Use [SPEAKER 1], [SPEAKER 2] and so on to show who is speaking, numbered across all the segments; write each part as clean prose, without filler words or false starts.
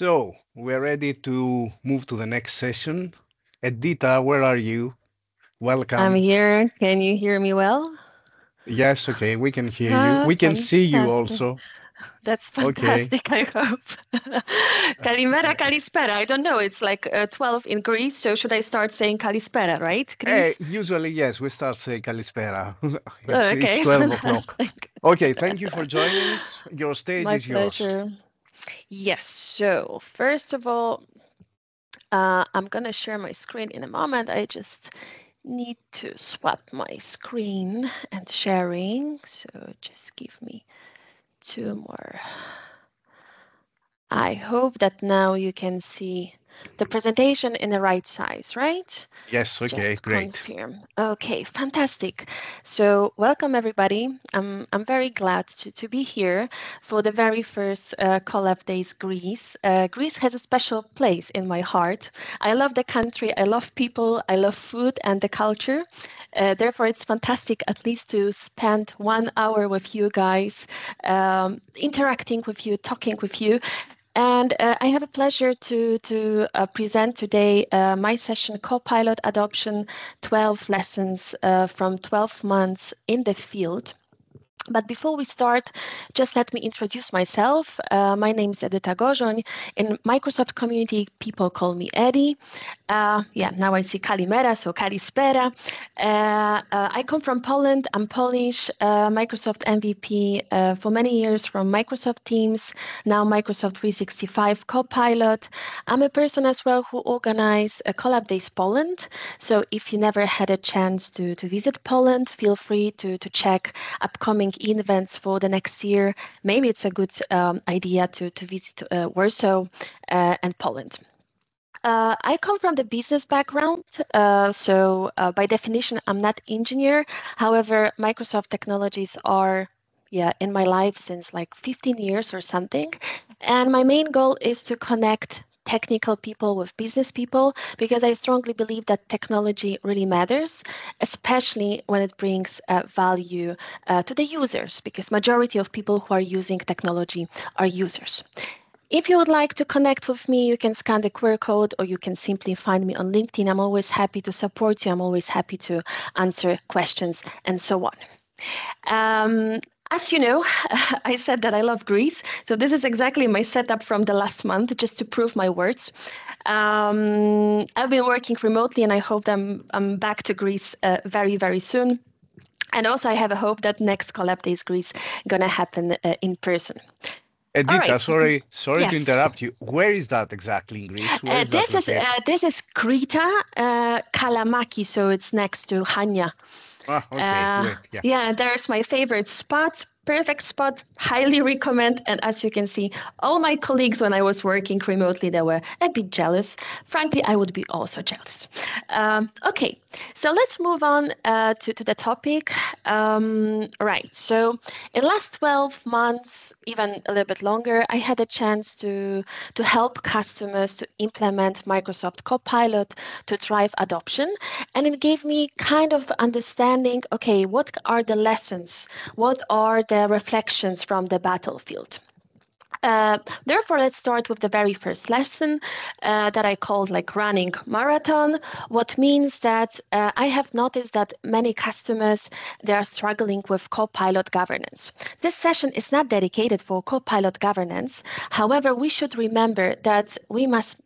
[SPEAKER 1] So we're ready to move to the next session. Edyta, where are you?
[SPEAKER 2] I'm
[SPEAKER 1] Welcome.
[SPEAKER 2] here. Can you hear me well?
[SPEAKER 1] Yes, okay, we can hear you.
[SPEAKER 2] Ah,
[SPEAKER 1] We can see you
[SPEAKER 2] fantastic.
[SPEAKER 1] also.
[SPEAKER 2] That's
[SPEAKER 1] Okay.
[SPEAKER 2] fantastic, I hope. Kalimera, kalispera. I don't know. It's like 12 in Greece, so should I start saying kalispera, right, Greece?
[SPEAKER 1] Usually, yes, we start saying Kalispera. It's
[SPEAKER 2] Okay,
[SPEAKER 1] 12 o'clock.
[SPEAKER 2] fantastic.
[SPEAKER 1] Okay, thank you for joining us. Your stage
[SPEAKER 2] My
[SPEAKER 1] is yours.
[SPEAKER 2] pleasure. Yes, so first of all, I'm going to share my screen in a moment. I just need to swap my screen and sharing. So just give me two more. I hope that now you can see the presentation in the right size, right?
[SPEAKER 1] Yes, okay,
[SPEAKER 2] Just
[SPEAKER 1] great.
[SPEAKER 2] confirm. Okay, fantastic. So welcome everybody. I'm very glad to be here for the very first Collabdays Greece. Greece has a special place in my heart. I love the country, I love people, I love food and the culture. Therefore, it's fantastic at least to spend 1 hour with you guys, interacting with you, talking with you. And I have a pleasure to present today my session, Copilot Adoption, 12 Lessons from 12 Months in the Field. But before we start, just let me introduce myself. My name is Edyta Gorzon. In Microsoft community, people call me Eddie. Yeah, now I see Kalimera, so Kalispera. I come from Poland. I'm Polish, Microsoft MVP for many years from Microsoft Teams, now Microsoft 365 Copilot. I'm a person as well who organize Collabdays Poland. So if you never had a chance to visit Poland, feel free to check upcoming events for the next year. Maybe it's a good idea to visit Warsaw and Poland. I come from the business background, so by definition, I'm not engineer. However, Microsoft technologies are in my life since like 15 years or something. And my main goal is to connect technical people with business people because I strongly believe that technology really matters, especially when it brings value to the users because majority of people who are using technology are users. If you would like to connect with me, you can scan the QR code or you can simply find me on LinkedIn. I'm always happy to support you. I'm always happy to answer questions and so on. As you know, I said that I love Greece. So this is exactly my setup from the last month, just to prove my words. I've been working remotely and I hope that I'm back to Greece very, very soon. And also I have a hope that next Collabdays Greece going to happen in person. All right.
[SPEAKER 1] Edyta, sorry to
[SPEAKER 2] Yes.
[SPEAKER 1] interrupt you. Where is that exactly in Greece? Where is that located?
[SPEAKER 2] This is Krita, Kalamaki, so it's next to Hania.
[SPEAKER 1] Ah, okay, great. Yeah.
[SPEAKER 2] Yeah, there's my favorite spot. Perfect spot, highly recommend. And as you can see, all my colleagues when I was working remotely, they were a bit jealous. Frankly, I would be also jealous. Okay, so let's move on to the topic. Right, so in last 12 months, even a little bit longer, I had a chance to help customers to implement Microsoft Copilot to drive adoption. And it gave me kind of understanding, okay, what are the lessons? What are the reflections from the battlefield? Therefore, let's start with the very first lesson that I called like running marathon. What means that I have noticed that many customers, they are struggling with Copilot governance. This session is not dedicated for Copilot governance. However, we should remember that we must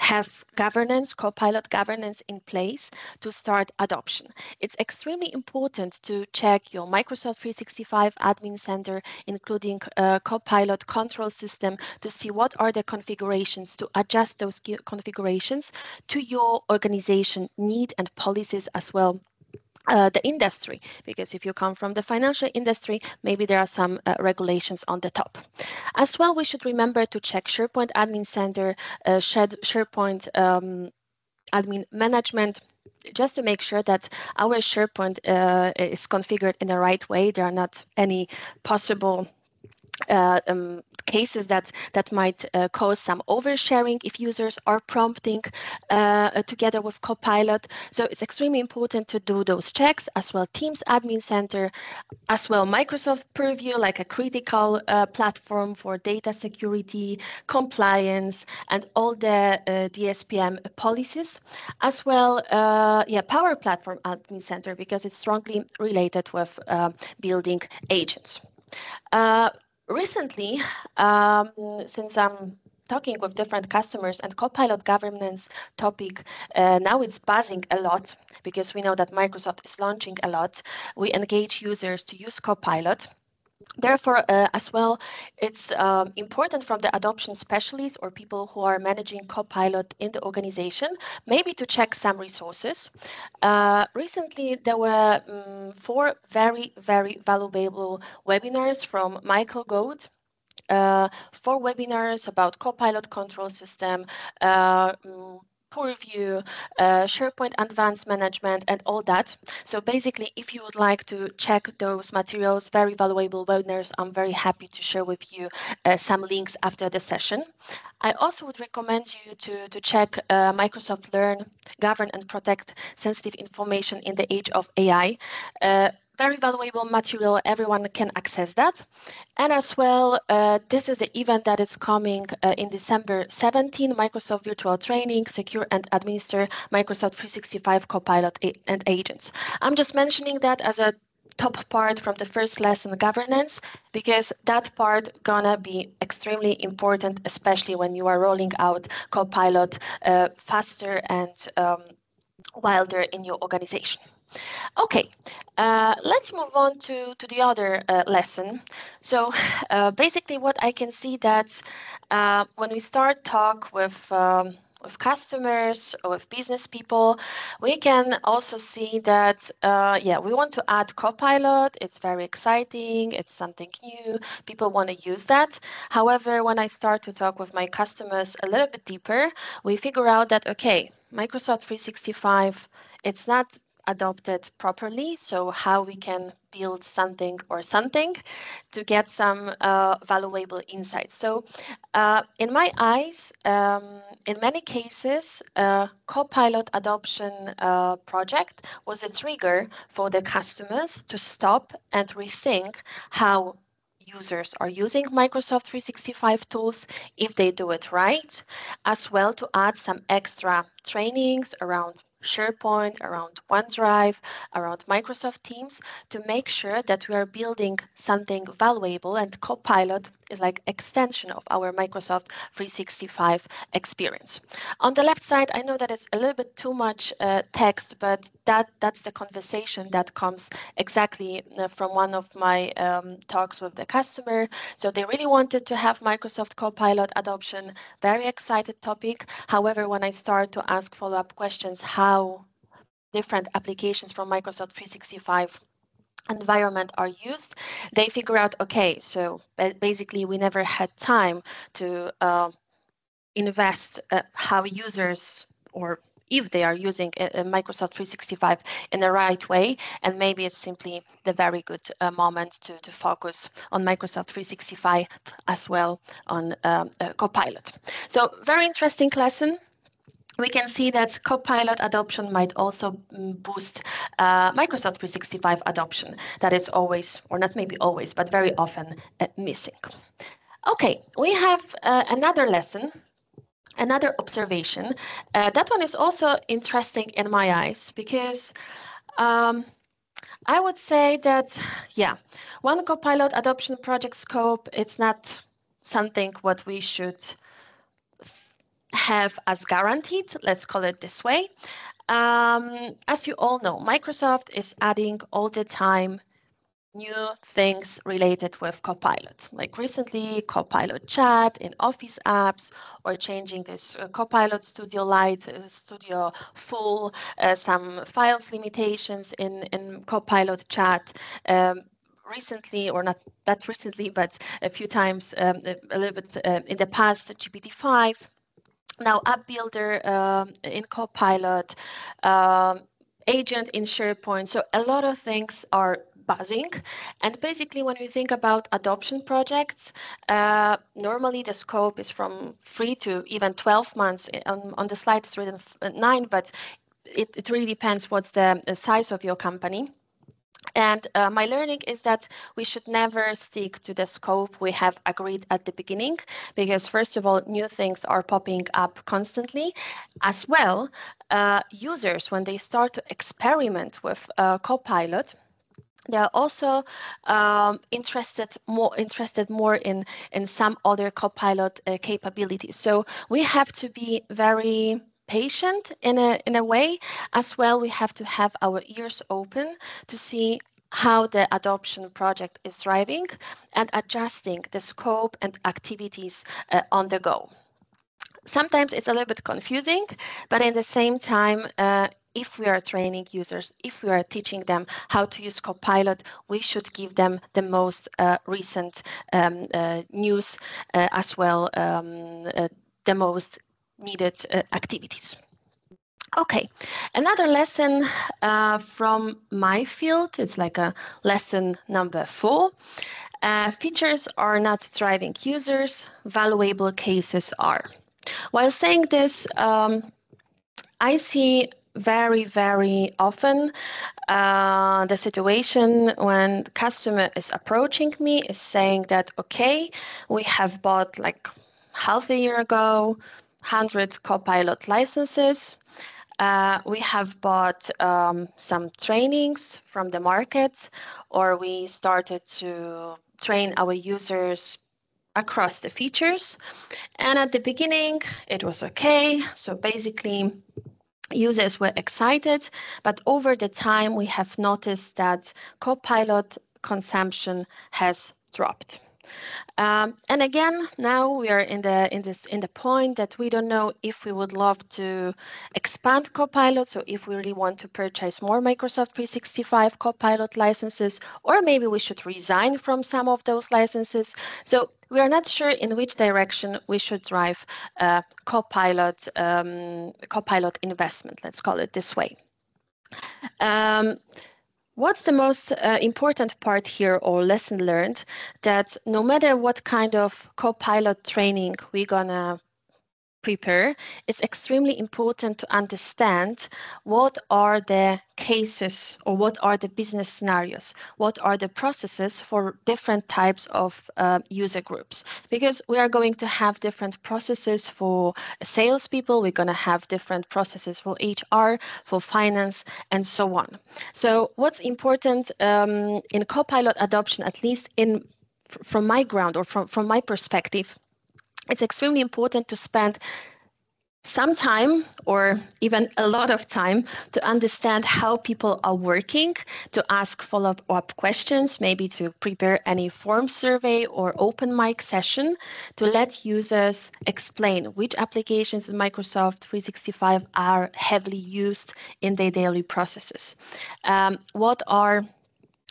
[SPEAKER 2] have governance, Copilot governance in place to start adoption. It's extremely important to check your Microsoft 365 Admin Center, including Copilot control system, to see what are the configurations, to adjust those configurations to your organization need and policies as well. The industry, because if you come from the financial industry, maybe there are some regulations on the top. As well, we should remember to check SharePoint Admin Center, SharePoint Admin Management, just to make sure that our SharePoint is configured in the right way. There are not any possible cases that might cause some oversharing if users are prompting together with Copilot. So it's extremely important to do those checks as well. Teams Admin Center, as well Microsoft Purview, like a critical platform for data security, compliance, and all the DSPM policies, as well, Power Platform Admin Center, because it's strongly related with building agents. Uh, Recently, um, since I'm talking with different customers and Copilot governance topic, now it's buzzing a lot because we know that Microsoft is launching a lot. We engage users to use Copilot. Therefore, as well, it's important from the adoption specialists or people who are managing Copilot in the organization, maybe to check some resources. Recently, there were 4 very, very valuable webinars from Michael Goad, 4 webinars about Copilot control system, Purview, SharePoint Advanced Management, and all that. So basically, if you would like to check those materials, very valuable webinars, I'm very happy to share with you some links after the session. I also would recommend you to check Microsoft Learn, Govern and Protect Sensitive Information in the Age of AI. Very valuable material, everyone can access that. And as well, this is the event that is coming in December 17, Microsoft Virtual Training, Secure and Administer Microsoft 365 Copilot and Agents. I'm just mentioning that as a top part from the first lesson, governance, because that part gonna be extremely important, especially when you are rolling out Copilot faster and wilder in your organization. Okay, let's move on to the other lesson. So basically what I can see that when we start talk with customers or with business people, we can also see that, we want to add Copilot. It's very exciting. It's something new. People want to use that. However, when I start to talk with my customers a little bit deeper, we figure out that, okay, Microsoft 365, it's not adopted properly. So how we can build something or something to get some valuable insights. So in my eyes, in many cases, Copilot adoption project was a trigger for the customers to stop and rethink how users are using Microsoft 365 tools if they do it right, as well to add some extra trainings around SharePoint, around OneDrive, around Microsoft Teams to make sure that we are building something valuable, and Copilot is like extension of our Microsoft 365 experience. On the left side, I know that it's a little bit too much text, but that's the conversation that comes exactly from one of my talks with the customer. So they really wanted to have Microsoft Copilot adoption, very excited topic. However, when I start to ask follow-up questions, how different applications from Microsoft 365 environment are used, they figure out, okay, so basically we never had time to invest how users, or if they are using a Microsoft 365 in the right way, and maybe it's simply the very good moment to focus on Microsoft 365 as well on Copilot. So very interesting lesson. We can see that Copilot adoption might also boost Microsoft 365 adoption. That is always, or not maybe always, but very often missing. Okay, we have another lesson, another observation. That one is also interesting in my eyes because I would say that, one Copilot adoption project scope, it's not something what we should have as guaranteed, let's call it this way. As you all know, Microsoft is adding all the time new things related with Copilot. Like recently, Copilot Chat in Office apps, or changing this Copilot Studio Lite, Studio Full, some files limitations in Copilot Chat. Recently, or not that recently, but a few times, a little bit in the past, GPT-5. Now, App Builder in Copilot, agent in SharePoint. So a lot of things are buzzing. And basically, when we think about adoption projects, normally the scope is from 3 to even 12 months. On the slide, it's written 9, but it really depends what's the size of your company. And my learning is that we should never stick to the scope we have agreed at the beginning, because first of all, new things are popping up constantly. As well, users, when they start to experiment with Copilot, they are also interested more in some other Copilot capabilities. So we have to be very patient in a way. As well, we have to have our ears open to see how the adoption project is driving and adjusting the scope and activities on the go. Sometimes it's a little bit confusing, but in the same time, if we are training users, if we are teaching them how to use Copilot, we should give them the most recent news, as well, the most needed activities. Okay, another lesson from my field is like a lesson number 4. Features are not driving users, valuable cases are. While saying this, I see very, very often the situation when the customer is approaching me is saying that, okay, we have bought like half a year ago 100 Copilot licenses. We have bought some trainings from the market, or we started to train our users across the features. And at the beginning, it was okay. So basically, users were excited, but over the time, we have noticed that Copilot consumption has dropped. And again, now we are in the point that we don't know if we would love to expand Copilot, so if we really want to purchase more Microsoft 365 Copilot licenses, or maybe we should resign from some of those licenses. So we are not sure in which direction we should drive Copilot investment, let's call it this way. What's the most important part here, or lesson learned, that no matter what kind of Copilot training we're gonna prepare, it's extremely important to understand what are the cases or what are the business scenarios, what are the processes for different types of user groups. Because we are going to have different processes for salespeople, we're going to have different processes for HR, for finance, and so on. So what's important in Copilot adoption, at least from my ground or from my perspective, it's extremely important to spend some time or even a lot of time to understand how people are working, to ask follow-up questions, maybe to prepare any form survey or open mic session to let users explain which applications in Microsoft 365 are heavily used in their daily processes.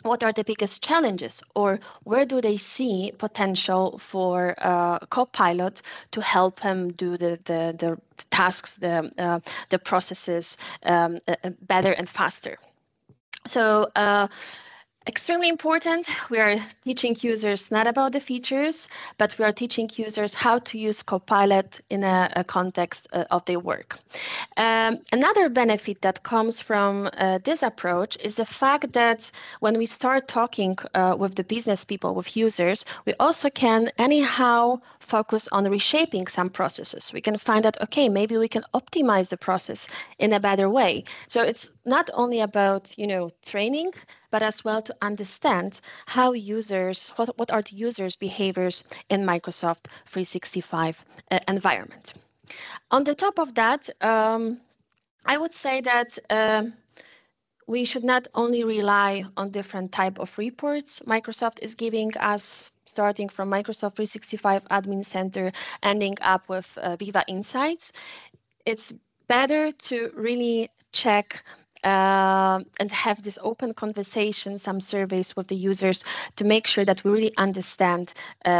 [SPEAKER 2] What are the biggest challenges, or where do they see potential for Copilot to help them do the tasks, the processes better and faster? So extremely important, we are teaching users not about the features, but we are teaching users how to use Copilot in a context of their work. Another benefit that comes from this approach is the fact that when we start talking with the business people, with users, we also can anyhow focus on reshaping some processes. We can find that, okay, maybe we can optimize the process in a better way. So it's not only about, training, but as well to understand how users, what are the users' behaviors in Microsoft 365 environment. On the top of that, I would say that we should not only rely on different type of reports Microsoft is giving us, starting from Microsoft 365 Admin Center, ending up with Viva Insights. It's better to really check and have this open conversation, some surveys with the users to make sure that we really understand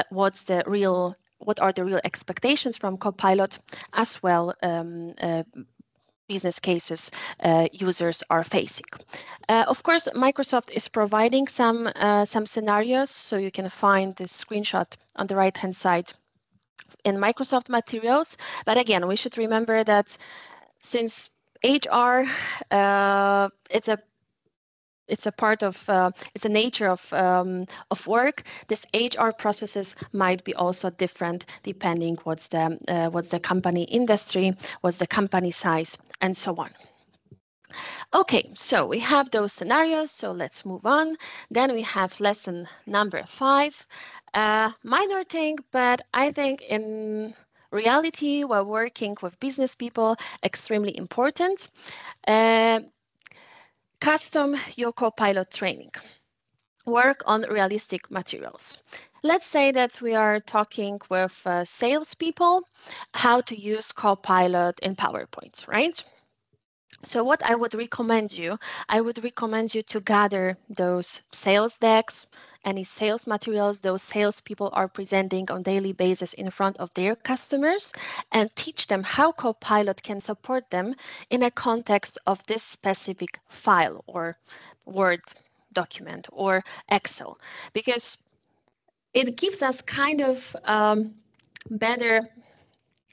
[SPEAKER 2] what are the real expectations from Copilot, as well business cases users are facing. Of course, Microsoft is providing some scenarios, so you can find this screenshot on the right-hand side in Microsoft materials. But again, we should remember that since HR, it's a part of it's a nature of work. This HR processes might be also different depending what's the company industry, what's the company size, and so on. Okay, so we have those scenarios, so let's move on. Then we have lesson number 5. Minor thing, but I think in reality, while working with business people, extremely important. Custom your Copilot training. Work on realistic materials. Let's say that we are talking with salespeople, how to use Copilot in PowerPoint, right? So what I would recommend you to gather those sales decks, any sales materials those salespeople are presenting on daily basis in front of their customers, and teach them how Copilot can support them in a context of this specific file or Word document or Excel, because it gives us kind of better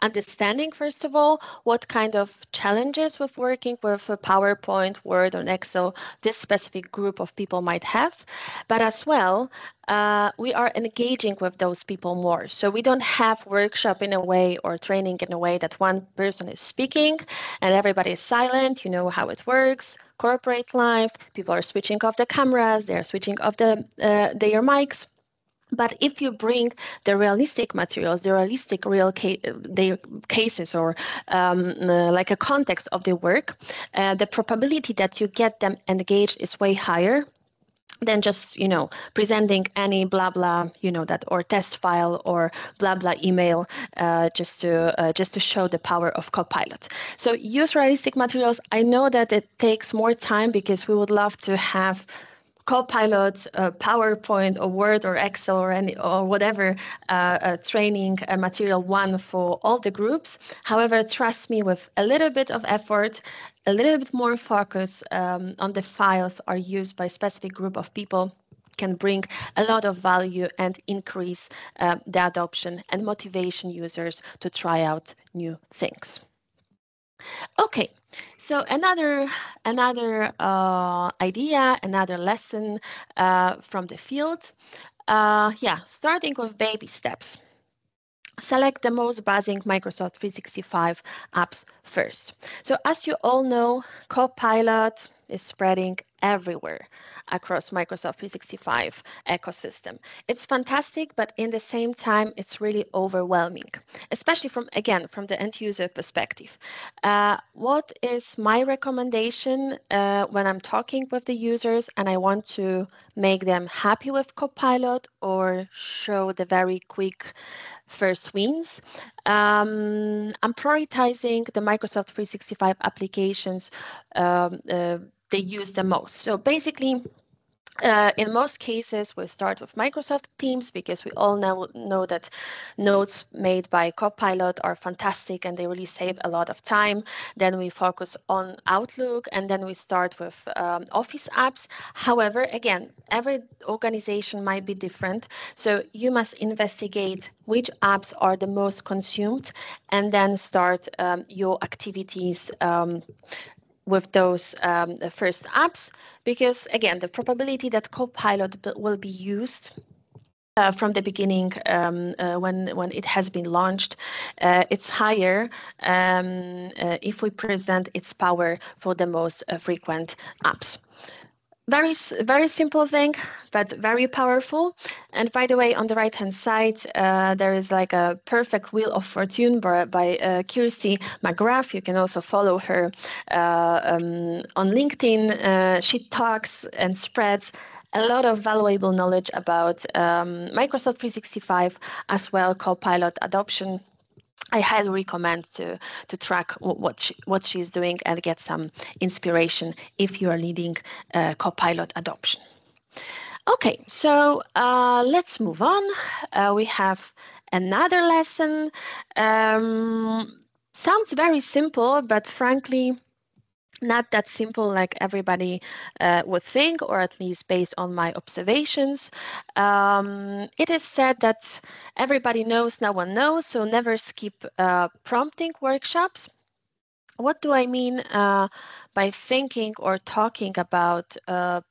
[SPEAKER 2] understanding, first of all, what kind of challenges with working with a PowerPoint, Word, or Excel this specific group of people might have. But as well, we are engaging with those people more. So we don't have workshop in a way or training in a way that one person is speaking and everybody is silent. You know how it works. Corporate life, people are switching off the cameras, they're switching off their mics. But if you bring the realistic materials, the realistic their cases, or like a context of the work, the probability that you get them engaged is way higher than just presenting any blah blah that or test file or blah blah email just to show the power of Copilot. So use realistic materials. I know that it takes more time because we would love to have Copilot, PowerPoint, or Word, or Excel, or whatever training material one for all the groups. However, trust me, with a little bit of effort, a little bit more focus on the files are used by a specific group of people, can bring a lot of value and increase the adoption and motivation users to try out new things. Okay, so another idea, another lesson from the field. Starting with baby steps. Select the most buzzing Microsoft 365 apps first. So as you all know, Copilot is spreading everywhere across Microsoft 365 ecosystem. It's fantastic, but in the same time, it's really overwhelming, especially from the end user perspective. What is my recommendation when I'm talking with the users and I want to make them happy with Copilot or show the very quick first wins? I'm prioritizing the Microsoft 365 applications they use the most. So basically, in most cases, we start with Microsoft Teams because we all know that notes made by Copilot are fantastic and they really save a lot of time. Then we focus on Outlook, and then we start with Office apps. However, again, every organization might be different, so you must investigate which apps are the most consumed and then start your activities with those first apps, because again, the probability that Copilot will be used from the beginning when it has been launched, it's higher if we present its power for the most frequent apps. Very simple thing, but very powerful. And by the way, on the right-hand side, there is like a perfect wheel of fortune by Kirsty McGrath. You can also follow her on LinkedIn. She talks and spreads a lot of valuable knowledge about Microsoft 365, as well Copilot adoption. I highly recommend to track what she's doing and get some inspiration if you are leading Copilot adoption. Okay, so let's move on. We have another lesson. Sounds very simple, but frankly, not that simple like everybody would think, or at least based on my observations. It is said that everybody knows, no one knows, so never skip prompting workshops. What do I mean by thinking or talking about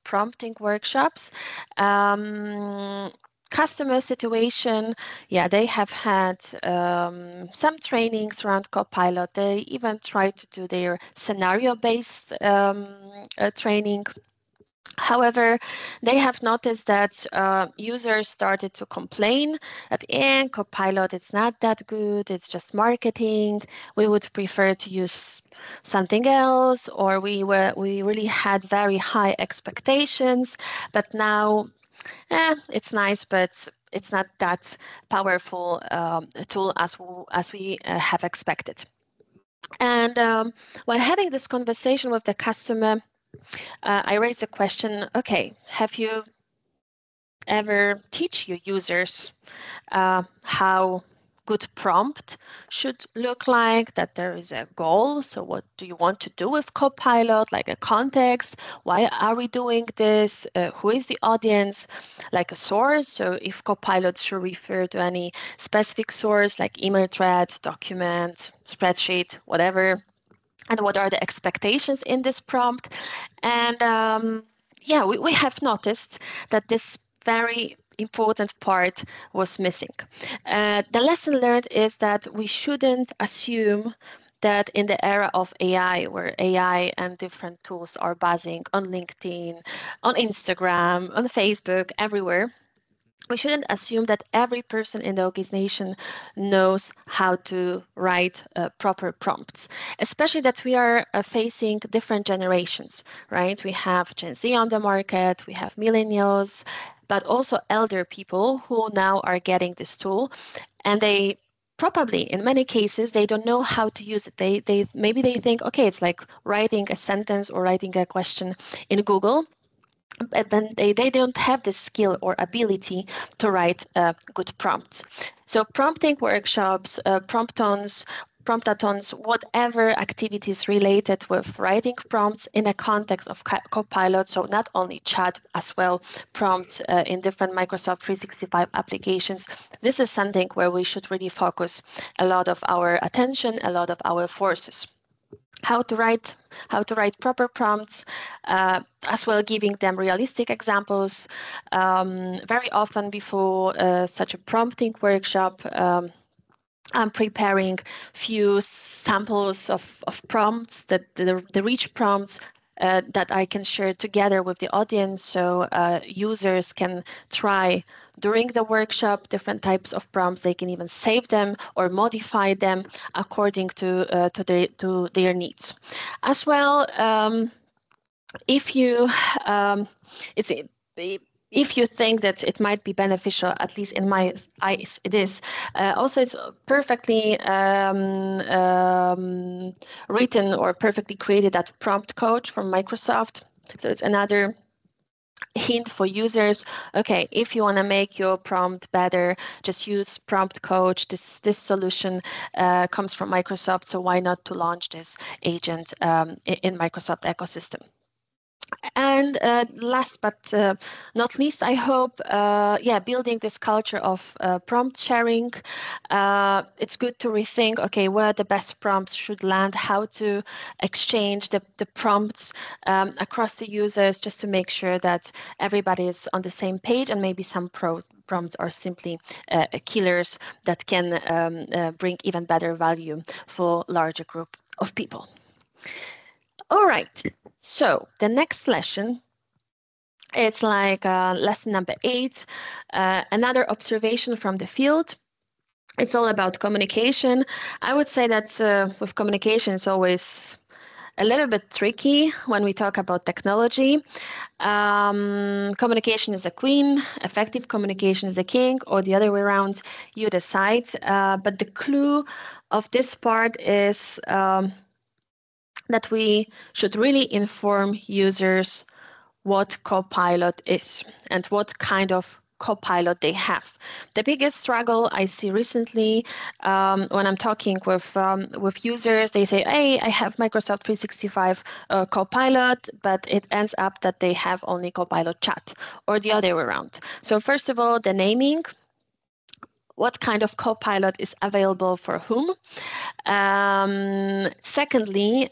[SPEAKER 2] prompting workshops? Um, Customer situation, yeah, they have had some trainings around Copilot. They even try to do their scenario-based training. However, they have noticed that users started to complain that Copilot, it's not that good, it's just marketing. We would prefer to use something else, or we really had very high expectations, but now it's nice, but it's not that powerful tool as we have expected. And while having this conversation with the customer, I raised the question, okay, have you ever teach your users how good prompt should look like, that there is a goal? So what do you want to do with Copilot, like a context? Why are we doing this? Who is the audience? Like a source. So if Copilot should refer to any specific source like email thread, document, spreadsheet, whatever, and what are the expectations in this prompt. And yeah, we have noticed that this very important part was missing. The lesson learned is that we shouldn't assume that in the era of AI, where AI and different tools are buzzing on LinkedIn, on Instagram, on Facebook, everywhere, we shouldn't assume that every person in the organization knows how to write proper prompts, especially that we are facing different generations, right? We have Gen Z on the market, we have millennials, but also elder people who now are getting this tool, and they probably in many cases they don't know how to use it. They maybe they think, okay, it's like writing a sentence or writing a question in Google, but they don't have the skill or ability to write good prompts. So prompting workshops, promptathons, whatever activities related with writing prompts in a context of Copilot, so not only chat, as well prompts in different Microsoft 365 applications. This is something where we should really focus a lot of our attention, a lot of our forces. How to write proper prompts, as well giving them realistic examples. Very often before such a prompting workshop, I'm preparing few samples of prompts, that the rich prompts that I can share together with the audience, so users can try during the workshop different types of prompts. They can even save them or modify them according to their needs. As well, if you it's if you think that it might be beneficial, at least in my eyes, it is. Also, it's perfectly written or perfectly created that prompt code from Microsoft. So it's another hint for users. Okay, if you want to make your prompt better, just use prompt coach. This solution comes from Microsoft, so why not to launch this agent in Microsoft ecosystem? And last but not least, I hope, building this culture of prompt sharing. It's good to rethink, okay, where the best prompts should land, how to exchange the prompts across the users, just to make sure that everybody is on the same page, and maybe some prompts are simply killers that can bring even better value for larger group of people. All right, so the next lesson, it's like lesson number 8, another observation from the field. It's all about communication. I would say that with communication, it's always a little bit tricky when we talk about technology. Communication is a queen, effective communication is a king, or the other way around, you decide. But the clue of this part is that we should really inform users what Copilot is and what kind of Copilot they have. The biggest struggle I see recently when I'm talking with users, they say, hey, I have Microsoft 365 Copilot, but it ends up that they have only Copilot Chat or the other way around. So first of all, the naming, what kind of Copilot is available for whom. Secondly,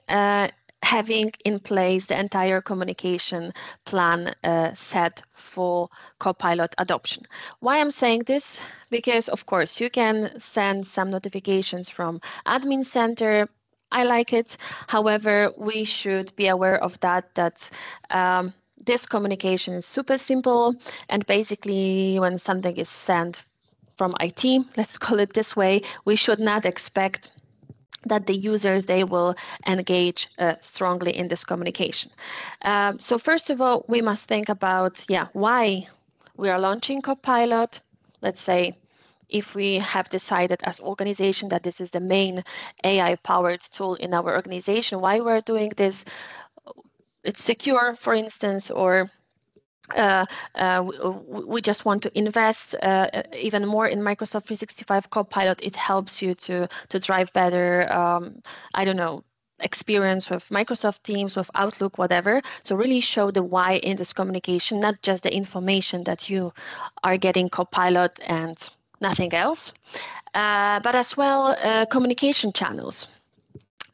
[SPEAKER 2] having in place the entire communication plan set for Copilot adoption. Why I'm saying this? Because, of course, you can send some notifications from Admin Center. I like it. However, we should be aware of that this communication is super simple, and basically when something is sent from IT, let's call it this way, we should not expect that the users, they will engage strongly in this communication. So first of all, we must think about, why we are launching Copilot. Let's say if we have decided as organization that this is the main AI-powered tool in our organization, why we're doing this. It's secure, for instance, or we just want to invest even more in Microsoft 365 Copilot. It helps you to drive better, experience with Microsoft Teams, with Outlook, whatever. So really show the why in this communication, not just the information that you are getting Copilot and nothing else, but as well communication channels.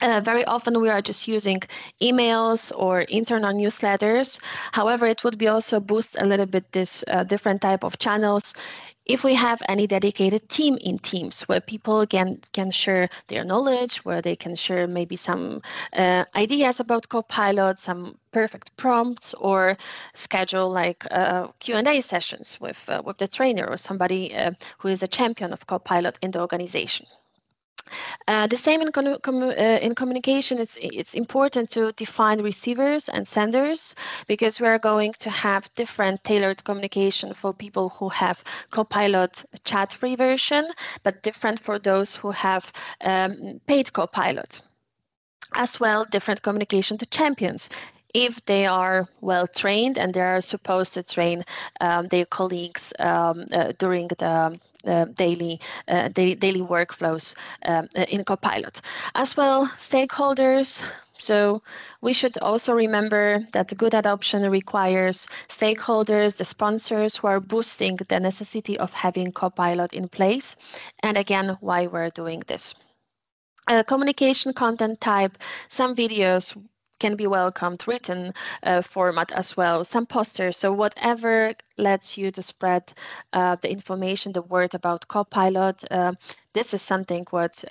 [SPEAKER 2] Very often we are just using emails or internal newsletters. However, it would be also boost a little bit this different type of channels if we have any dedicated team in Teams where people can share their knowledge, where they can share maybe some ideas about Copilot, some perfect prompts, or schedule like Q&A sessions with the trainer or somebody who is a champion of Copilot in the organization. The same in communication, it's important to define receivers and senders, because we are going to have different tailored communication for people who have Copilot chat-free version, but different for those who have paid Copilot. As well, different communication to champions. If they are well trained and they are supposed to train their colleagues during the daily workflows in Copilot. As well, stakeholders. So we should also remember that good adoption requires stakeholders, the sponsors who are boosting the necessity of having Copilot in place. And again, why we're doing this. Communication content type, some videos can be welcomed, written format as well, some posters. So whatever lets you to spread the information, the word about Copilot, this is something what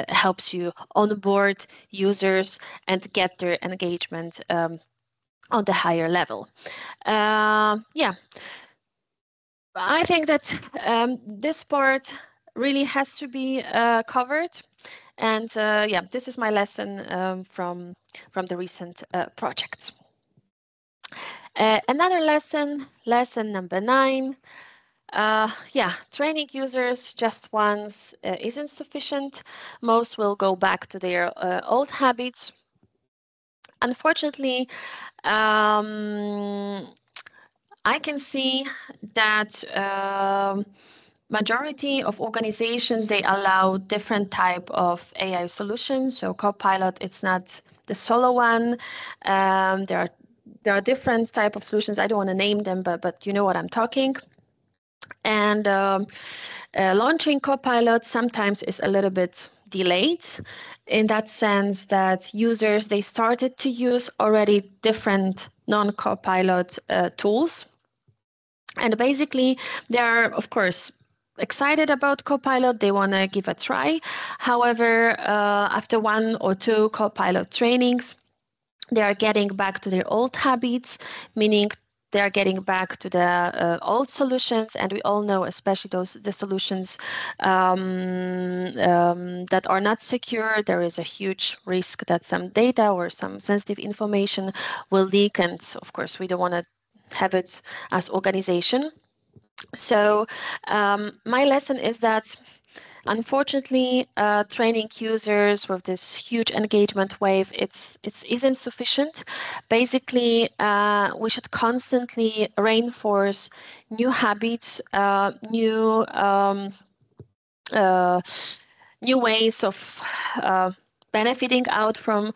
[SPEAKER 2] helps you onboard users and get their engagement on the higher level. I think that this part really has to be covered. And this is my lesson from the recent projects. Another lesson number 9. Training users just once isn't sufficient. Most will go back to their old habits. Unfortunately, I can see that majority of organizations, they allow different type of AI solutions. So Copilot, it's not the solo one. There are different type of solutions. I don't want to name them, but you know what I'm talking. And launching Copilot sometimes is a little bit delayed in that sense that users, they started to use already different non-Copilot tools. And basically, they are, of course, excited about Copilot. They want to give a try. However, after 1 or 2 Copilot trainings, they are getting back to their old habits, meaning they are getting back to the old solutions. And we all know, especially the solutions that are not secure, there is a huge risk that some data or some sensitive information will leak. And of course, we don't want to have it as organization. So my lesson is that Unfortunately, training users with this huge engagement wave, it isn't sufficient. Basically, we should constantly reinforce new habits, uh, new ways of benefiting out from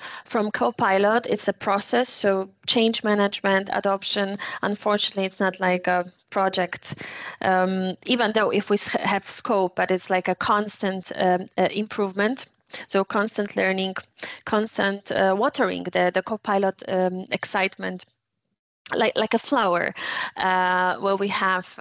[SPEAKER 2] Copilot. It's a process, so change management, adoption. Unfortunately, it's not like a project, even though if we have scope, but it's like a constant improvement. So constant learning, constant watering the Copilot excitement, like a flower, where we have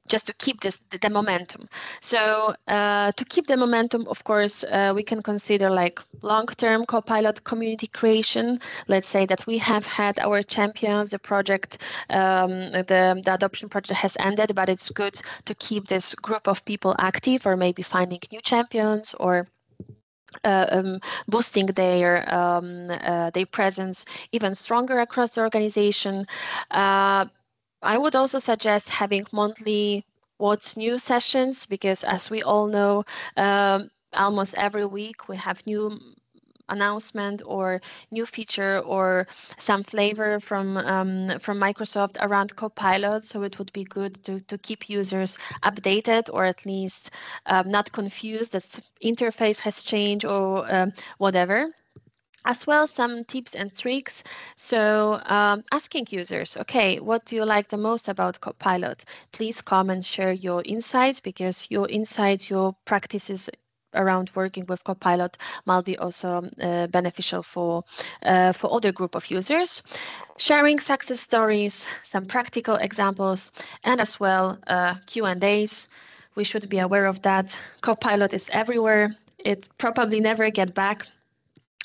[SPEAKER 2] just to keep the momentum. So to keep the momentum, of course, we can consider like long-term Copilot community creation. Let's say that we have had our champions, the project, the adoption project has ended, but it's good to keep this group of people active, or maybe finding new champions, or boosting their presence even stronger across the organization. I would also suggest having monthly what's new sessions, because as we all know, almost every week we have new announcement or new feature or some flavor from Microsoft around Copilot. So it would be good to keep users updated, or at least not confused that interface has changed or whatever. As well, some tips and tricks. So asking users, okay, what do you like the most about Copilot? Please come and share your insights, because your insights, your practices around working with Copilot might be also beneficial for other group of users. Sharing success stories, some practical examples, and as well Q&As. We should be aware of that. Copilot is everywhere. It probably never get back.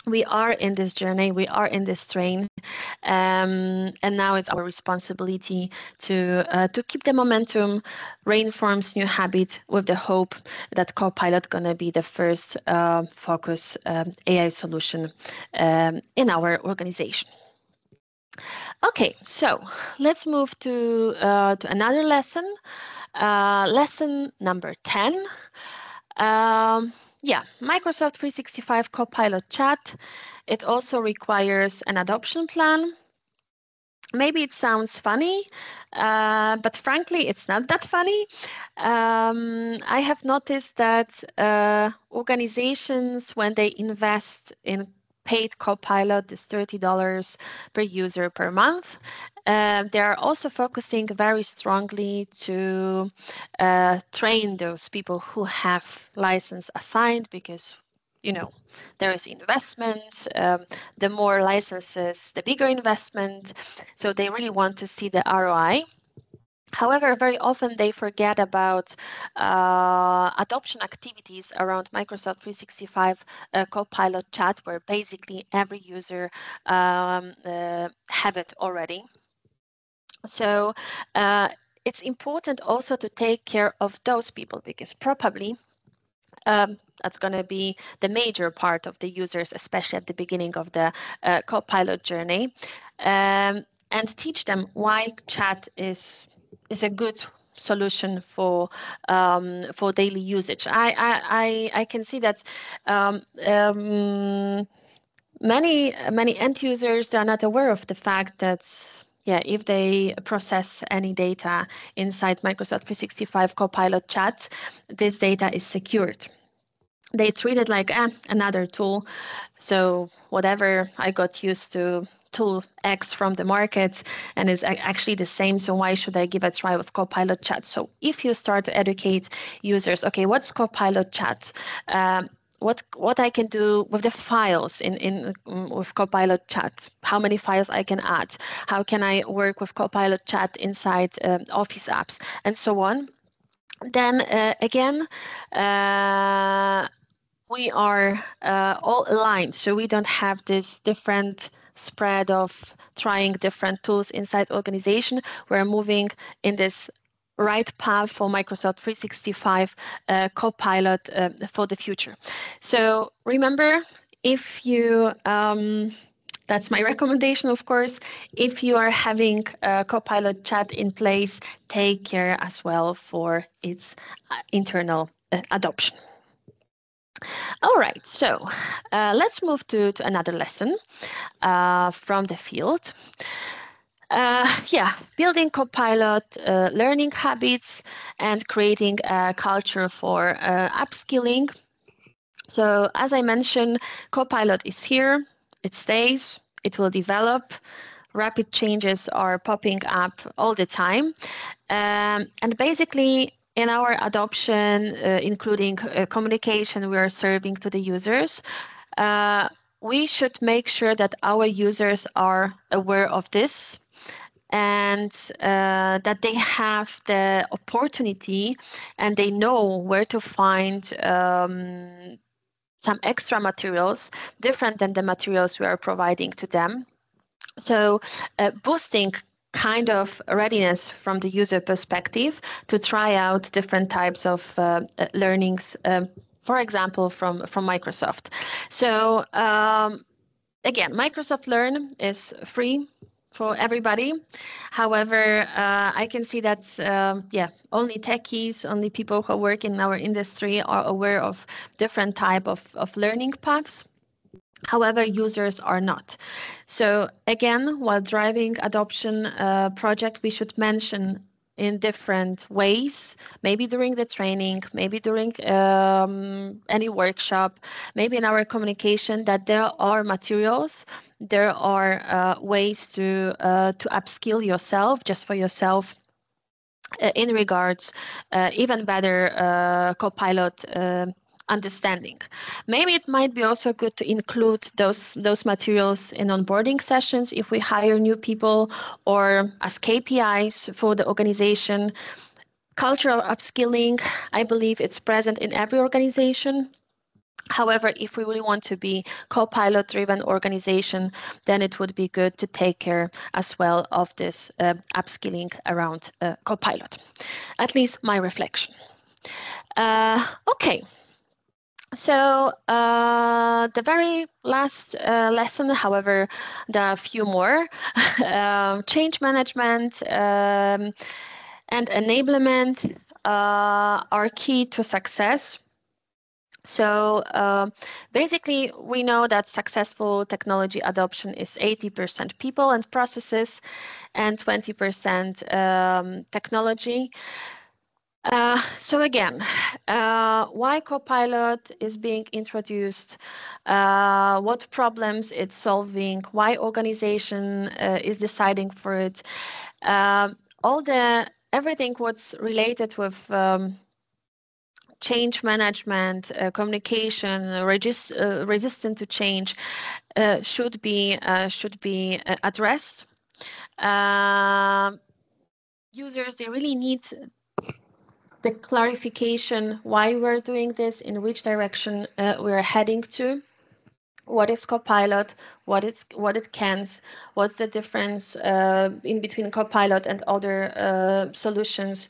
[SPEAKER 2] We are in this journey, we are in this train, and now it's our responsibility to keep the momentum, reinforce new habits with the hope that Copilot gonna be the first focus AI solution in our organization. Okay, so let's move to another lesson, lesson number 10. Yeah, Microsoft 365 Copilot Chat. It also requires an adoption plan. Maybe it sounds funny, but frankly, it's not that funny. I have noticed that organizations, when they invest in paid Copilot, is $30 per user per month. They are also focusing very strongly to train those people who have license assigned, because there is investment. The more licenses, the bigger investment. So they really want to see the ROI. However, very often they forget about adoption activities around Microsoft 365 Copilot Chat, where basically every user have it already. So it's important also to take care of those people, because probably that's going to be the major part of the users, especially at the beginning of the Copilot journey, and teach them why chat is a good solution for daily usage. I can see that many end users, they are not aware of the fact that if they process any data inside Microsoft 365 Copilot Chat, this data is secured. They treat it like another tool. So whatever, I got used to tool X from the market and is actually the same. So why should I give a try with Copilot Chat? So if you start to educate users, okay, what's Copilot Chat? What I can do with the files with Copilot Chat, how many files I can add, how can I work with Copilot Chat inside Office apps, and so on. Then again, we are all aligned, so we don't have this different spread of trying different tools inside organization. We're moving in this right path for Microsoft 365 Copilot for the future. So remember, if you That's my recommendation, of course. If you are having a Copilot chat in place, take care as well for its internal adoption. All right, so let's move to another lesson from the field. Building Copilot, learning habits, and creating a culture for upskilling. So as I mentioned, Copilot is here, it stays, it will develop. Rapid changes are popping up all the time. And basically, in our adoption, including communication we are serving to the users, we should make sure that our users are aware of this and that they have the opportunity and they know where to find some extra materials different than the materials we are providing to them. So boosting kind of readiness from the user perspective to try out different types of learnings, for example, from Microsoft. So again, Microsoft Learn is free for everybody. However, I can see that only techies, only people who work in our industry are aware of different type of learning paths. However, users are not. So again, while driving adoption project, we should mention in different ways, maybe during the training, maybe during any workshop, maybe in our communication, that there are materials, there are ways to upskill yourself, just for yourself, in regards even better Copilot understanding. Maybe it might be also good to include those materials in onboarding sessions if we hire new people, or as KPIs for the organization. Cultural upskilling, I believe it's present in every organization. However, if we really want to be Copilot driven organization, then it would be good to take care as well of this upskilling around Copilot. At least my reflection. Okay. So the very last lesson, however, there are a few more. Change management and enablement are key to success. So basically, we know that successful technology adoption is 80% people and processes and 20% technology. So again, why Copilot is being introduced, what problems it's solving, why organization is deciding for it, everything what's related with change management, communication, resistant to change should be addressed. Users, they really need the clarification why we're doing this, in which direction we're heading to. What is Copilot? What it cans? What's the difference in between Copilot and other solutions?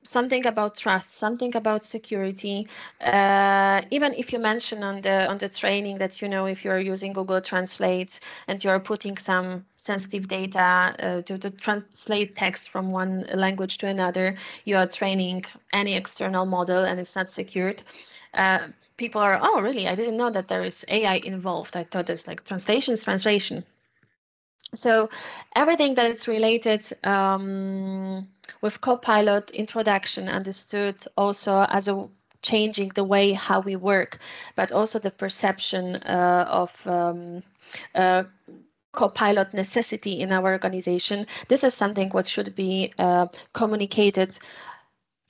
[SPEAKER 2] Something about trust, something about security. Even if you mention on the training that, you know, if you're using Google Translate and you're putting some sensitive data to translate text from one language to another, you are training any external model and it's not secured. People are, oh, really? I didn't know that there is AI involved. I thought it's like translation. So everything that is related with Copilot introduction understood also as a changing the way how we work, but also the perception of Copilot necessity in our organization. This is something what should be communicated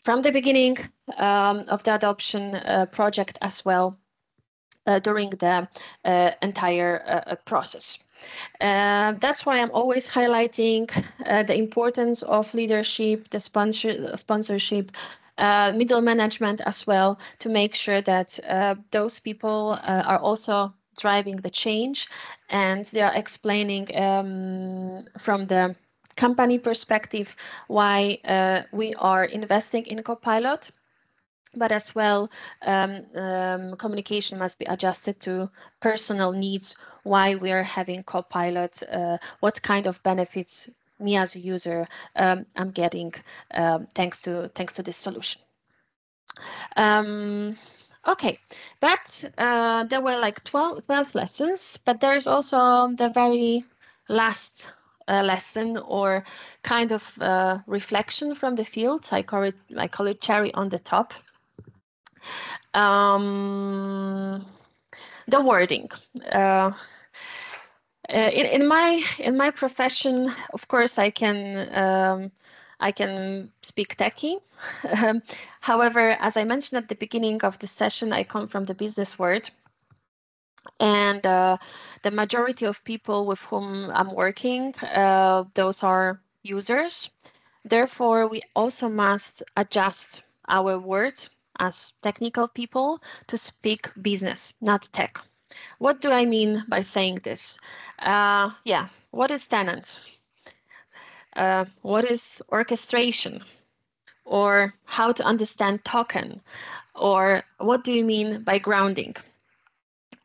[SPEAKER 2] from the beginning of the adoption project as well during the entire process. That's why I'm always highlighting the importance of leadership, the sponsorship, middle management as well, to make sure that those people are also driving the change and they are explaining from the company perspective why we are investing in Copilot. but as well, communication must be adjusted to personal needs, why we are having Copilot, what kind of benefits me as a user I'm getting thanks to this solution. Okay, but there were like 12 lessons, but there's also the very last lesson, or kind of reflection from the field. I call it cherry on the top. The wording. In my profession, of course, I can speak techie. However, as I mentioned at the beginning of the session, I come from the business world, and the majority of people with whom I'm working, those are users. Therefore, we also must adjust our word as technical people to speak business, not tech. What do I mean by saying this? Yeah, what is tenant? What is orchestration? Or how to understand token? Or what do you mean by grounding?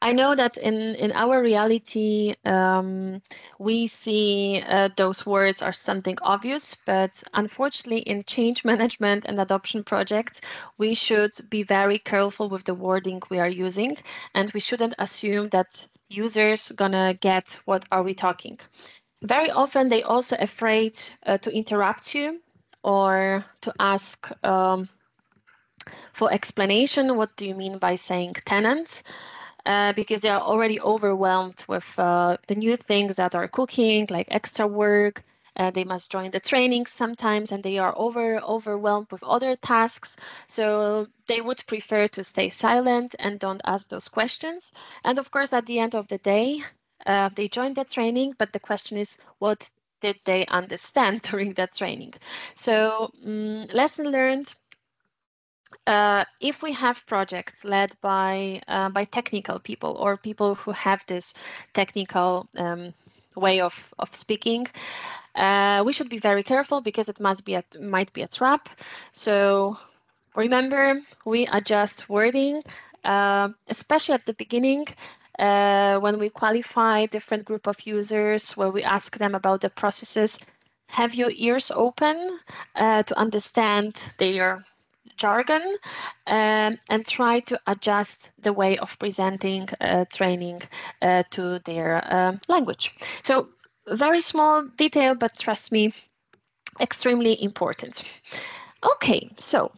[SPEAKER 2] I know that in our reality, we see those words are something obvious, but unfortunately, in change management and adoption projects, we should be very careful with the wording we are using, and we shouldn't assume that users gonna get what are we talking. Very often, they also afraid to interrupt you or to ask for explanation. What do you mean by saying tenant? Because they are already overwhelmed with the new things that are cooking, like extra work. They must join the training sometimes, and they are overwhelmed with other tasks. So they would prefer to stay silent and don't ask those questions. And of course, at the end of the day, they join the training, but the question is, what did they understand during that training? So lesson learned, if we have projects led by technical people or people who have this technical way of speaking, we should be very careful, because it might be a trap. So remember, we adjust wording, especially at the beginning. When we qualify different group of users, where we ask them about the processes, have your ears open to understand their jargon, and try to adjust the way of presenting training to their language. So very small detail, but trust me, extremely important. Okay, so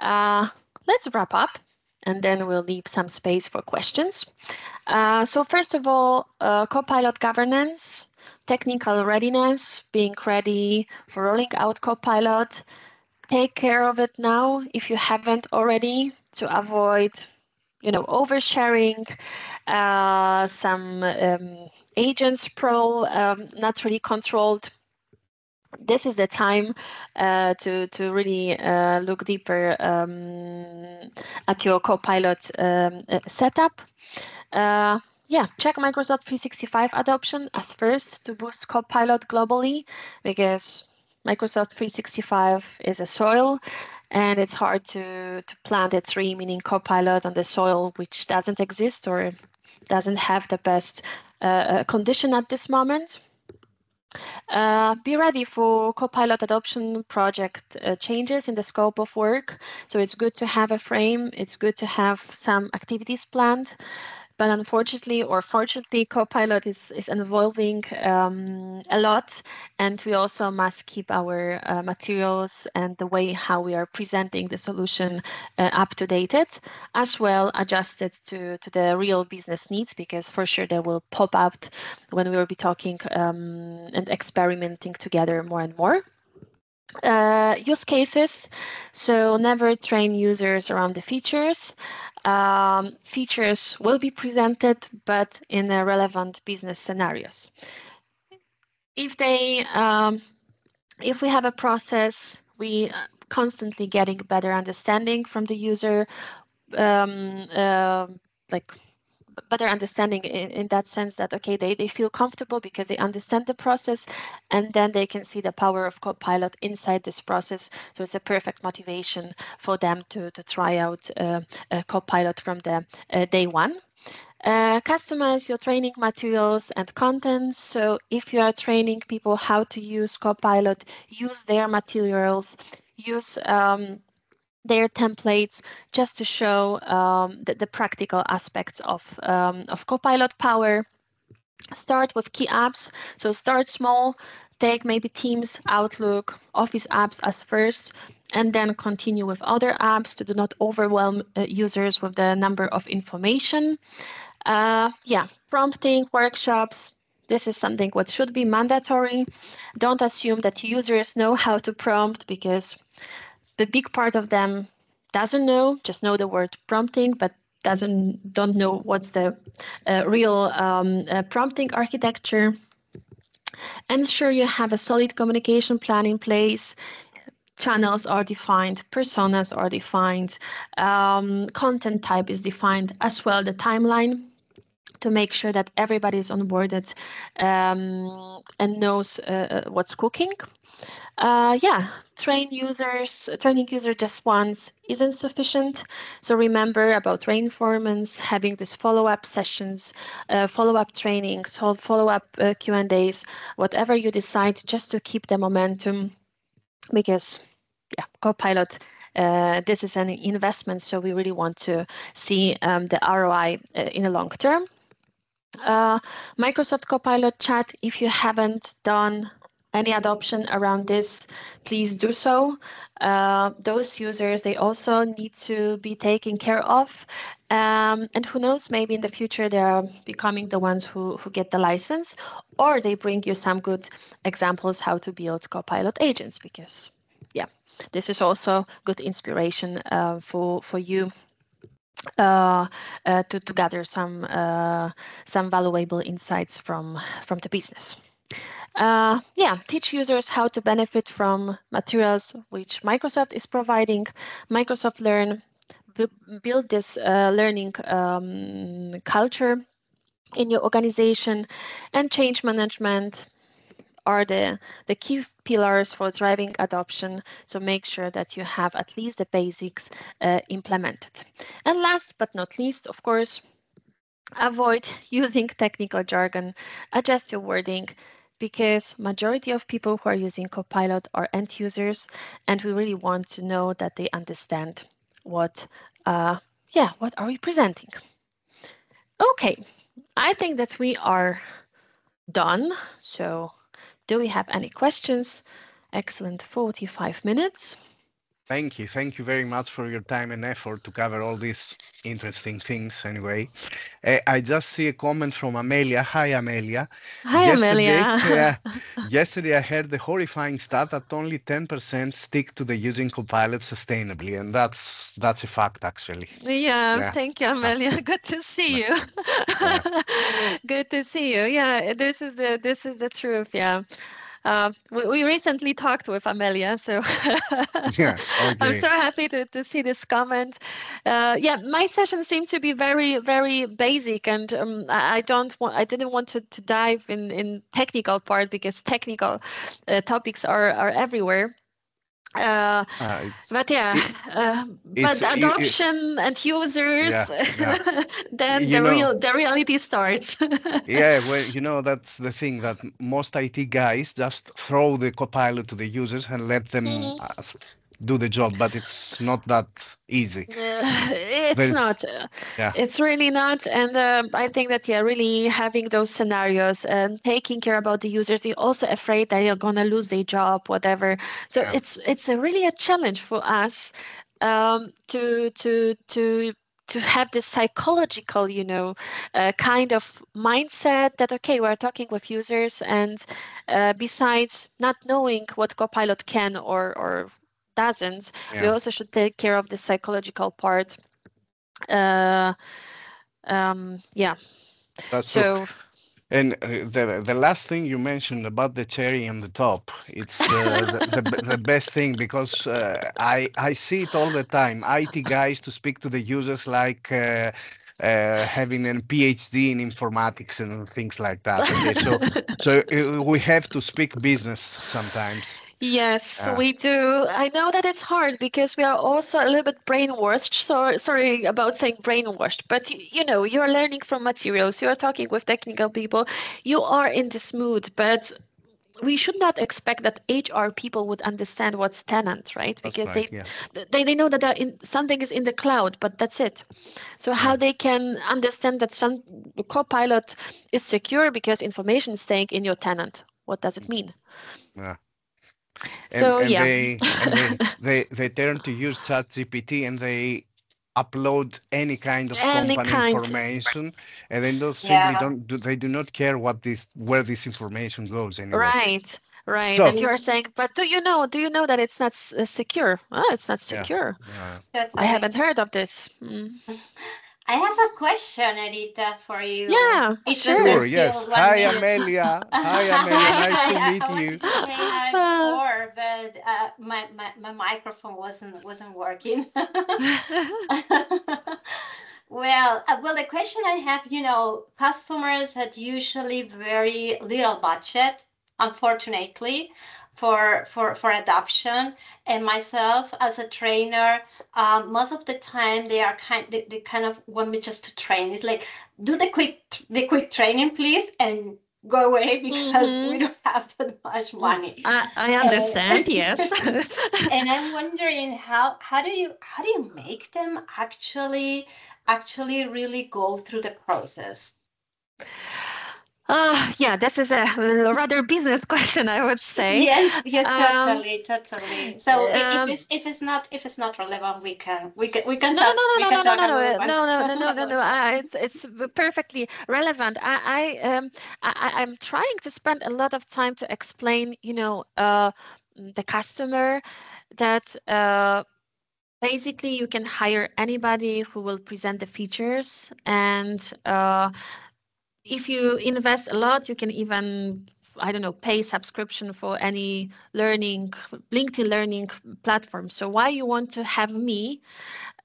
[SPEAKER 2] let's wrap up, and then we'll leave some space for questions. So first of all, Copilot governance, technical readiness, being ready for rolling out Copilot. Take care of it now if you haven't already, to avoid oversharing, some agents not really controlled. This is the time to really look deeper at your Copilot setup. Yeah, check Microsoft 365 adoption as first to boost Copilot globally, because Microsoft 365 is a soil, and it's hard to plant a tree, meaning Copilot, on the soil which doesn't exist or doesn't have the best condition at this moment. Be ready for Copilot adoption project changes in the scope of work. So it's good to have a frame. It's good to have some activities planned. But unfortunately, or fortunately, Copilot is evolving a lot, and we also must keep our materials and the way how we are presenting the solution up to date, as well adjusted to the real business needs, because for sure they will pop out when we will be talking and experimenting together more and more. Use cases. So never train users around the features. Features will be presented, but in a relevant business scenarios. If we have a process, we constantly getting better understanding from the user, like better understanding in that sense that, okay, they feel comfortable because they understand the process, and then they can see the power of Copilot inside this process. So it's a perfect motivation for them to try out Copilot from the day one. Customize your training materials and content. So if you are training people how to use Copilot, use their materials, use their templates, just to show the practical aspects of Copilot power. Start with key apps. So start small, take maybe Teams, Outlook, Office apps as first, and then continue with other apps to do not overwhelm users with the number of information. Prompting workshops. This is something what should be mandatory. Don't assume that users know how to prompt, because the big part of them doesn't know, just know the word prompting, but don't know what's the real prompting architecture. Ensure you have a solid communication plan in place. Channels are defined, personas are defined, content type is defined as well, the timeline, to make sure that everybody is onboarded and knows what's cooking. Training user just once isn't sufficient. So remember about reinforcements, having these follow-up sessions, follow-up trainings, follow-up Q&As, whatever you decide, just to keep the momentum, because Copilot, this is an investment, so we really want to see the ROI in the long term. Microsoft Copilot Chat, if you haven't done any adoption around this, please do so. Those users, they also need to be taken care of. And who knows, maybe in the future they are becoming the ones who get the license, or they bring you some good examples how to build Copilot agents, because this is also good inspiration for you to gather some valuable insights from the business. Teach users how to benefit from materials which Microsoft is providing. Microsoft Learn, build this learning culture in your organization, and change management are the key pillars for driving adoption. So make sure that you have at least the basics implemented. And last but not least, of course, avoid using technical jargon, adjust your wording, because majority of people who are using Copilot are end users, and we really want to know that they understand what are we presenting. Okay, I think that we are done. So do we have any questions? Excellent, 45 minutes.
[SPEAKER 1] Thank you. Thank you very much for your time and effort to cover all these interesting things anyway. I just see a comment from Amelia. Hi, Amelia.
[SPEAKER 2] Hi, Amelia.
[SPEAKER 1] Yesterday I heard the horrifying stat that only 10% stick to the using Copilot sustainably, and that's a fact, actually.
[SPEAKER 2] Yeah. Thank you, Amelia. Good to see you. Good to see you. Yeah, this is the truth. Yeah. We recently talked with Amelia, so
[SPEAKER 1] okay.
[SPEAKER 2] I'm so happy to see this comment. My session seemed to be very, very basic, and I didn't want to dive in technical part, because technical topics are everywhere. But adoption and users, then the reality starts.
[SPEAKER 1] Well, that's the thing, that most IT guys just throw the Copilot to the users and let them do the job, but it's not that easy.
[SPEAKER 2] It's not. It's really not. And I think that, really having those scenarios and taking care about the users, you're also afraid that you're going to lose their job, whatever. So it's really a challenge for us to have this psychological, kind of mindset that, okay, we're talking with users, and besides not knowing what Copilot can or doesn't, we also should take care of the psychological part.
[SPEAKER 1] That's so. And the last thing you mentioned about the cherry on the top, it's the best thing, because I see it all the time. IT guys to speak to the users like having a PhD in informatics and things like that. Okay, so we have to speak business sometimes.
[SPEAKER 2] Yes, we do. I know that it's hard because we are also a little bit brainwashed. So sorry about saying brainwashed, but you know, you're learning from materials, you're talking with technical people, you are in this mood, but we should not expect that HR people would understand what's tenant, right?
[SPEAKER 1] That's
[SPEAKER 2] Because
[SPEAKER 1] right, yes.
[SPEAKER 2] they know that something is in the cloud, but that's it. So how they can understand that some Copilot is secure because information is staying in your tenant? What does it mean?
[SPEAKER 1] Yeah.
[SPEAKER 2] So
[SPEAKER 1] And
[SPEAKER 2] yeah.
[SPEAKER 1] they turn to use ChatGPT and they upload any kind of
[SPEAKER 2] Any
[SPEAKER 1] company
[SPEAKER 2] kind.
[SPEAKER 1] information, and they don't simply
[SPEAKER 3] Yeah.
[SPEAKER 1] they do not care where this information goes anyway.
[SPEAKER 2] Right, right.
[SPEAKER 1] So
[SPEAKER 2] And you are saying, but do you know that it's not secure? Oh, it's not
[SPEAKER 1] yeah,
[SPEAKER 2] secure. I
[SPEAKER 3] Totally.
[SPEAKER 2] haven't heard of this.
[SPEAKER 3] I have a question, Edyta, for you.
[SPEAKER 2] Yeah,
[SPEAKER 3] It was
[SPEAKER 2] sure.
[SPEAKER 1] sure,
[SPEAKER 3] still
[SPEAKER 1] yes.
[SPEAKER 3] 1 minute.
[SPEAKER 1] Hi Amelia, nice to
[SPEAKER 3] Hi,
[SPEAKER 1] meet
[SPEAKER 3] I
[SPEAKER 1] you.
[SPEAKER 3] wanted to say hi before, but my microphone wasn't working. Well, the question I have, customers had usually very little budget, unfortunately, for adoption. And myself as a trainer, most of the time they kind of want me just to train. It's like, do the quick training, please, and go away because we don't have that much money.
[SPEAKER 2] I understand, yes.
[SPEAKER 3] And I'm wondering how do you make them actually really go through the process?
[SPEAKER 2] Yeah, this is a rather business question, I would say.
[SPEAKER 3] Yes, totally. So
[SPEAKER 2] Um,
[SPEAKER 3] if it's not relevant, we can
[SPEAKER 2] no, no,
[SPEAKER 3] talk
[SPEAKER 2] no,
[SPEAKER 3] we
[SPEAKER 2] no, no,
[SPEAKER 3] can
[SPEAKER 2] no,
[SPEAKER 3] talk
[SPEAKER 2] no,
[SPEAKER 3] a
[SPEAKER 2] no,
[SPEAKER 3] little
[SPEAKER 2] no,
[SPEAKER 3] bit
[SPEAKER 2] no, no, no, no, no.
[SPEAKER 3] about that.
[SPEAKER 2] It's perfectly relevant. I'm trying to spend a lot of time to explain, the customer that basically you can hire anybody who will present the features, and if you invest a lot, you can even, I don't know, pay subscription for any LinkedIn learning platform. So why you want to have me?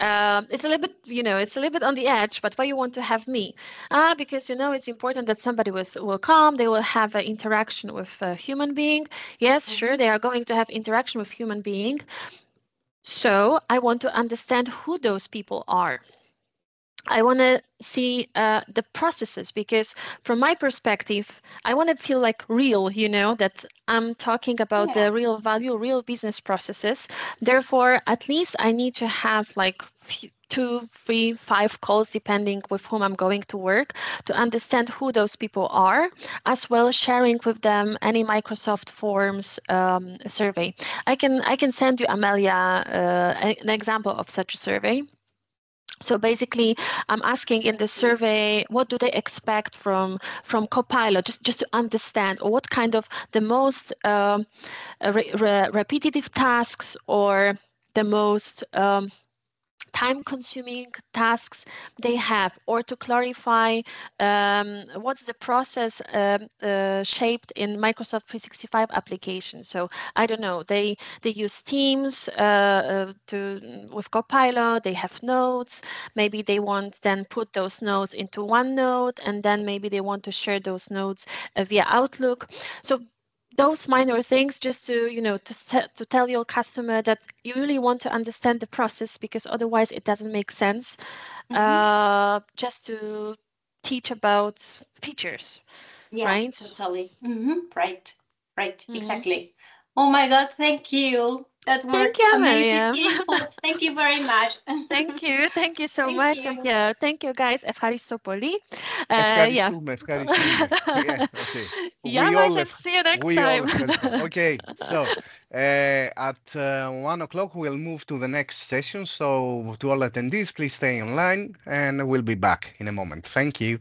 [SPEAKER 2] It's a little bit, it's a little bit on the edge, but why you want to have me? Because, it's important that somebody will come, they will have an interaction with a human being. Yes, sure, they are going to have interaction with human being. So I want to understand who those people are. I want to see the processes, because from my perspective, I want to feel like real, that I'm talking about the real value, real business processes. Therefore, at least I need to have like 2, 3, 5 calls, depending with whom I'm going to work, to understand who those people are, as well as sharing with them any Microsoft Forms survey. I can send you, Amelia, an example of such a survey. So basically, I'm asking in the survey, what do they expect from Copilot, just to understand, or what kind of the most repetitive tasks, or the most time-consuming tasks they have, or to clarify what's the process shaped in Microsoft 365 application. So I don't know, they use Teams with Copilot, they have notes, maybe they want then put those notes into OneNote, and then maybe they want to share those notes via Outlook. So those minor things, just to to tell your customer that you really want to understand the process, because otherwise it doesn't make sense just to teach about features.
[SPEAKER 3] Yeah,
[SPEAKER 2] Right.
[SPEAKER 3] totally. Right, exactly. Oh my God, thank you. That were
[SPEAKER 2] Thank you,
[SPEAKER 3] amazing
[SPEAKER 2] Miriam.
[SPEAKER 3] inputs. Thank you very much.
[SPEAKER 2] Thank you so
[SPEAKER 3] Thank
[SPEAKER 2] much.
[SPEAKER 3] you.
[SPEAKER 2] Yeah, thank you guys. Ευχαριστώ πολύ. Yeah.
[SPEAKER 1] Ευχαριστούμε. Yeah, okay.
[SPEAKER 2] Yeah, and see you next
[SPEAKER 1] We all
[SPEAKER 2] time.
[SPEAKER 1] ευχαριστώ. Okay, so at 1 o'clock we'll move to the next session. So to all attendees, please stay online, and we'll be back in a moment. Thank you.